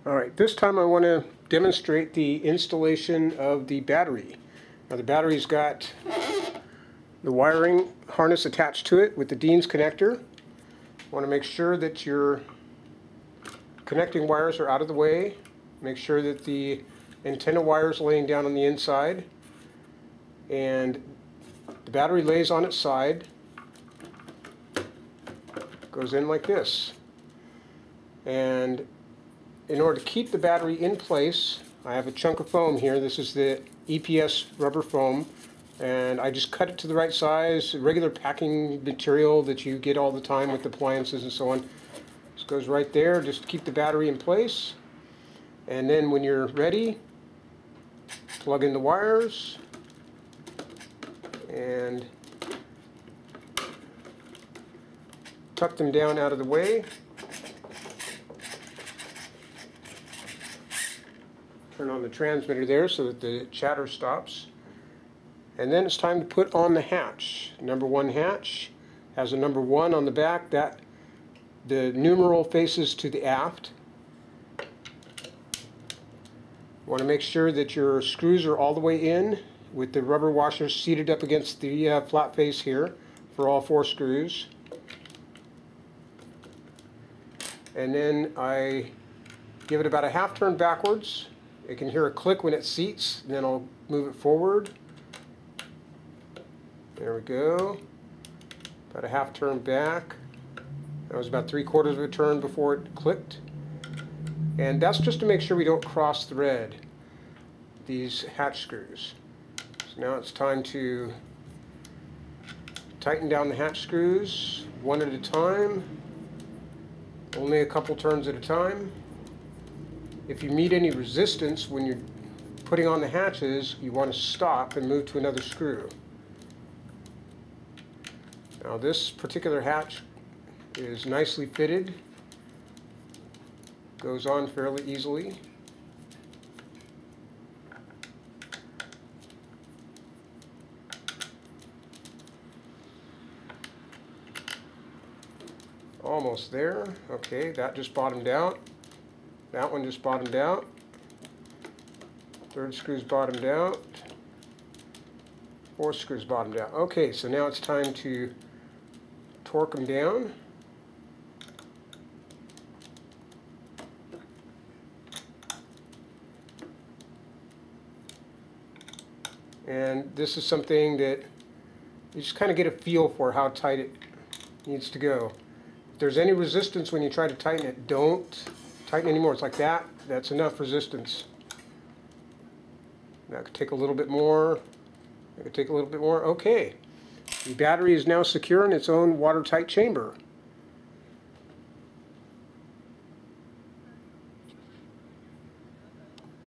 Alright, this time I want to demonstrate the installation of the battery. Now the battery's got the wiring harness attached to it with the Dean's connector. I want to make sure that your connecting wires are out of the way. Make sure that the antenna wire is laying down on the inside. And the battery lays on its side. Goes in like this. And in order to keep the battery in place, I have a chunk of foam here. This is the EPS rubber foam, and I just cut it to the right size, regular packing material that you get all the time with appliances and so on. This goes right there just to keep the battery in place. And then when you're ready, plug in the wires and tuck them down out of the way. Turn on the transmitter there so that the chatter stops. And then it's time to put on the hatch. Number 1 hatch has a number 1 on the back. That the numeral faces to the aft. You want to make sure that your screws are all the way in with the rubber washers seated up against the flat face here for all 4 screws. And then I give it about a half turn backwards. You can hear a click when it seats, and then I'll move it forward. There we go. About a half turn back. That was about 3/4 of a turn before it clicked. And that's just to make sure we don't cross thread these hatch screws. So now it's time to tighten down the hatch screws one at a time. Only a couple turns at a time. If you meet any resistance when you're putting on the hatches, you want to stop and move to another screw. Now this particular hatch is nicely fitted. Goes on fairly easily. Almost there. Okay, that just bottomed out. That one just bottomed out. 3rd screw's bottomed out. 4th screw's bottomed out. Okay, so now it's time to torque them down. And this is something that you just kind of get a feel for how tight it needs to go. If there's any resistance when you try to tighten it, don't tighten anymore. It's like that. That's enough resistance. That could take a little bit more. That could take a little bit more. Okay. The battery is now secure in its own watertight chamber.